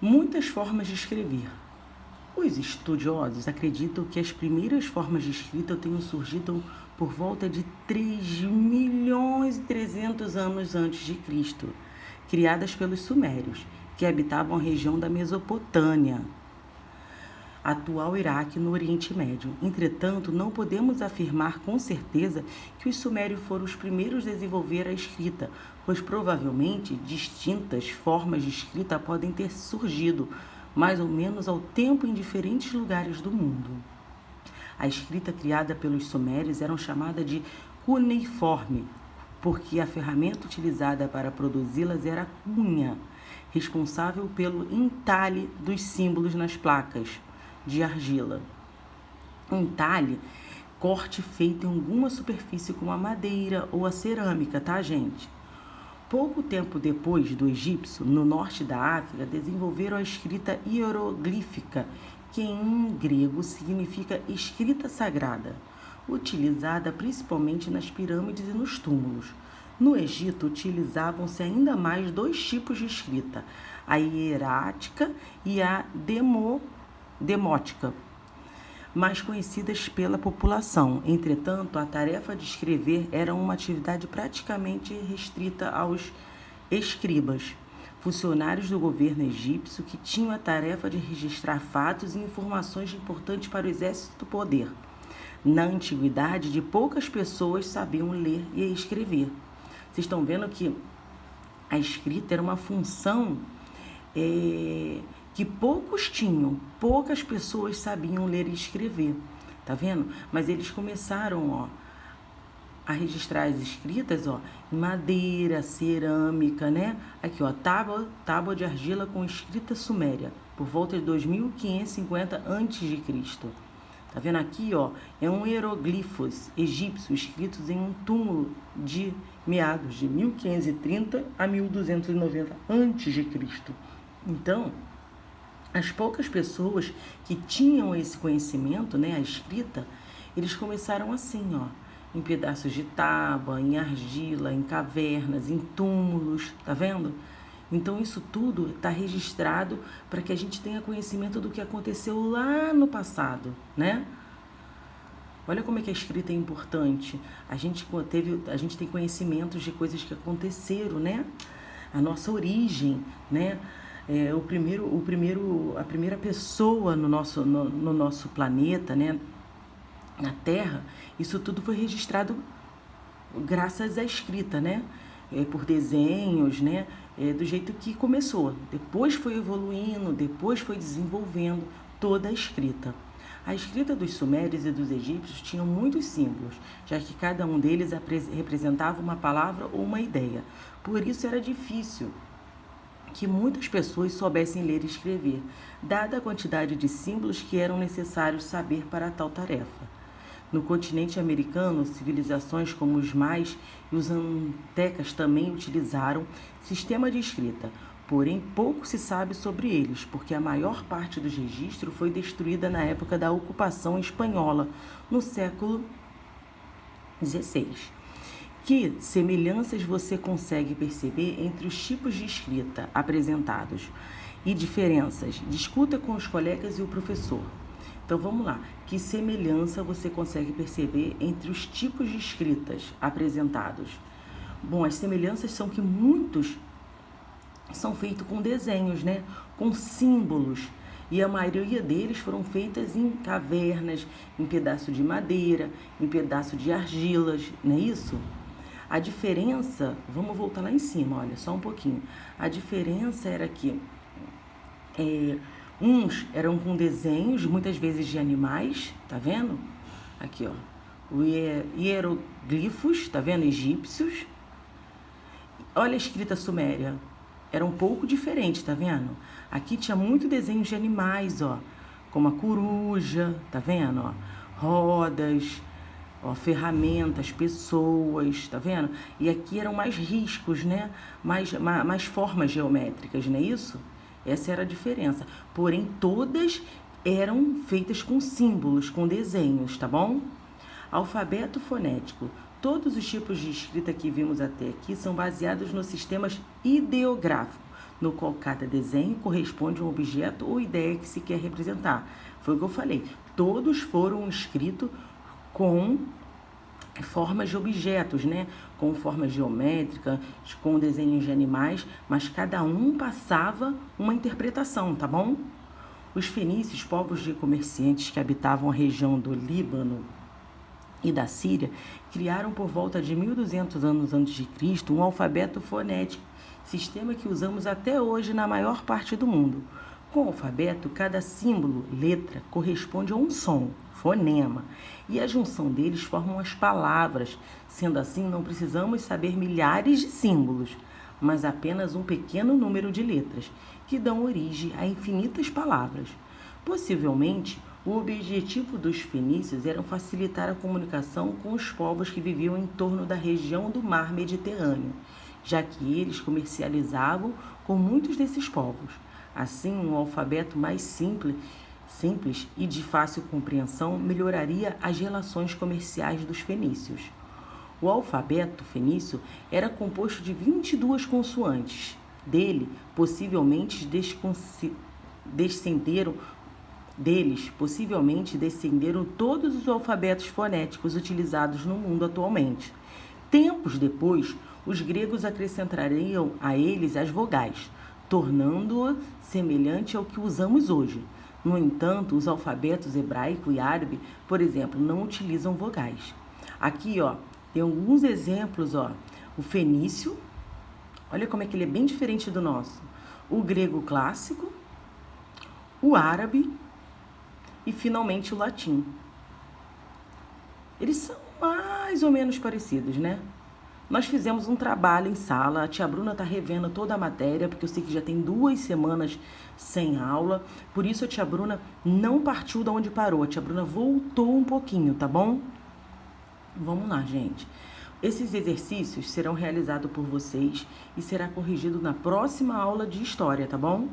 Muitas formas de escrever. Os estudiosos acreditam que as primeiras formas de escrita tenham surgido por volta de 3.300.000 anos antes de Cristo, criadas pelos sumérios, que habitavam a região da Mesopotâmia, atual Iraque, no Oriente Médio. Entretanto, não podemos afirmar com certeza que os sumérios foram os primeiros a desenvolver a escrita, pois provavelmente distintas formas de escrita podem ter surgido, mais ou menos ao tempo, em diferentes lugares do mundo. A escrita criada pelos sumérios era chamada de cuneiforme, porque a ferramenta utilizada para produzi-las era a cunha, responsável pelo entalhe dos símbolos nas placas de argila. Entalhe, corte feito em alguma superfície como a madeira ou a cerâmica, tá, gente? Pouco tempo depois do egípcio, no norte da África, desenvolveram a escrita hieroglífica, que em grego significa escrita sagrada, utilizada principalmente nas pirâmides e nos túmulos. No Egito, utilizavam-se ainda mais dois tipos de escrita, a hierática e a demótica, mais conhecidas pela população. Entretanto, a tarefa de escrever era uma atividade praticamente restrita aos escribas, funcionários do governo egípcio que tinham a tarefa de registrar fatos e informações importantes para o exército do poder. Na antiguidade, de poucas pessoas sabiam ler e escrever. Vocês estão vendo que a escrita era uma função que poucos tinham, poucas pessoas sabiam ler e escrever, tá vendo? Mas eles começaram, a registrar as escritas, em madeira, cerâmica, né? Aqui, tábua de argila com escrita suméria, por volta de 2550 a.C. Tá vendo aqui, é um hieroglifos egípcio escritos em um túmulo de meados de 1530 a 1290 a.C. Então, as poucas pessoas que tinham esse conhecimento, né, a escrita, eles começaram assim, em pedaços de tábua, em argila, em cavernas, em túmulos, tá vendo? Então isso tudo está registrado para que a gente tenha conhecimento do que aconteceu lá no passado, né? Olha como é que a escrita é importante. A gente tem conhecimentos de coisas que aconteceram, né? A nossa origem, né? A primeira pessoa no nosso planeta, né, na Terra, isso tudo foi registrado graças à escrita, né, por desenhos, né, do jeito que começou. Depois foi evoluindo, depois foi desenvolvendo toda a escrita. A escrita dos sumérios e dos egípcios tinha muitos símbolos, já que cada um deles representava uma palavra ou uma ideia. Por isso era difícil que muitas pessoas soubessem ler e escrever, dada a quantidade de símbolos que eram necessários saber para tal tarefa. No continente americano, civilizações como os mais e os antecas também utilizaram sistema de escrita, porém pouco se sabe sobre eles, porque a maior parte dos registros foi destruída na época da ocupação espanhola, no século XVI. Que semelhanças você consegue perceber entre os tipos de escrita apresentados e diferenças? Discuta com os colegas e o professor. Então vamos lá. Que semelhança você consegue perceber entre os tipos de escritas apresentados? Bom, as semelhanças são que muitos são feitos com desenhos, né? Com símbolos. E a maioria deles foram feitas em cavernas, em pedaço de madeira, em pedaço de argilas, não é isso? A diferença, vamos voltar lá em cima, olha, só um pouquinho. A diferença era que uns eram com desenhos, muitas vezes de animais, tá vendo? Aqui, o hieroglifos, tá vendo? Egípcios. Olha a escrita suméria, era um pouco diferente, tá vendo? Aqui tinha muito desenhos de animais, como a coruja, tá vendo? Rodas, ferramentas, pessoas, tá vendo? E aqui eram mais riscos, né? Mais formas geométricas, não é isso? Essa era a diferença. Porém, todas eram feitas com símbolos, com desenhos, tá bom? Alfabeto fonético. Todos os tipos de escrita que vimos até aqui são baseados nos sistemas ideográficos. no qual cada desenho corresponde a um objeto ou ideia que se quer representar. Foi o que eu falei. Todos foram escritos com formas de objetos, né? Com formas geométricas, com desenhos de animais, mas cada um passava uma interpretação, tá bom? Os fenícios, povos de comerciantes que habitavam a região do Líbano e da Síria, criaram por volta de 1200 anos antes de Cristo um alfabeto fonético, sistema que usamos até hoje na maior parte do mundo. Com o alfabeto, cada símbolo, letra, corresponde a um som, fonema, e a junção deles formam as palavras. Sendo assim, não precisamos saber milhares de símbolos, mas apenas um pequeno número de letras, que dão origem a infinitas palavras. Possivelmente, o objetivo dos fenícios era facilitar a comunicação com os povos que viviam em torno da região do mar Mediterrâneo, já que eles comercializavam com muitos desses povos. Assim, um alfabeto mais simples e de fácil compreensão melhoraria as relações comerciais dos fenícios. O alfabeto fenício era composto de 22 consoantes. Dele, possivelmente descenderam todos os alfabetos fonéticos utilizados no mundo atualmente. Tempos depois, os gregos acrescentariam a eles as vogais, tornando-o semelhante ao que usamos hoje. No entanto, os alfabetos hebraico e árabe, por exemplo, não utilizam vogais. Aqui, tem alguns exemplos, O fenício, olha como é que ele é bem diferente do nosso. O grego clássico, o árabe e, finalmente, o latim. Eles são mais ou menos parecidos, né? Nós fizemos um trabalho em sala, a tia Bruna está revendo toda a matéria, porque eu sei que já tem 2 semanas sem aula, por isso a tia Bruna não partiu de onde parou, a tia Bruna voltou um pouquinho, tá bom? Vamos lá, gente. Esses exercícios serão realizados por vocês e será corrigido na próxima aula de história, tá bom?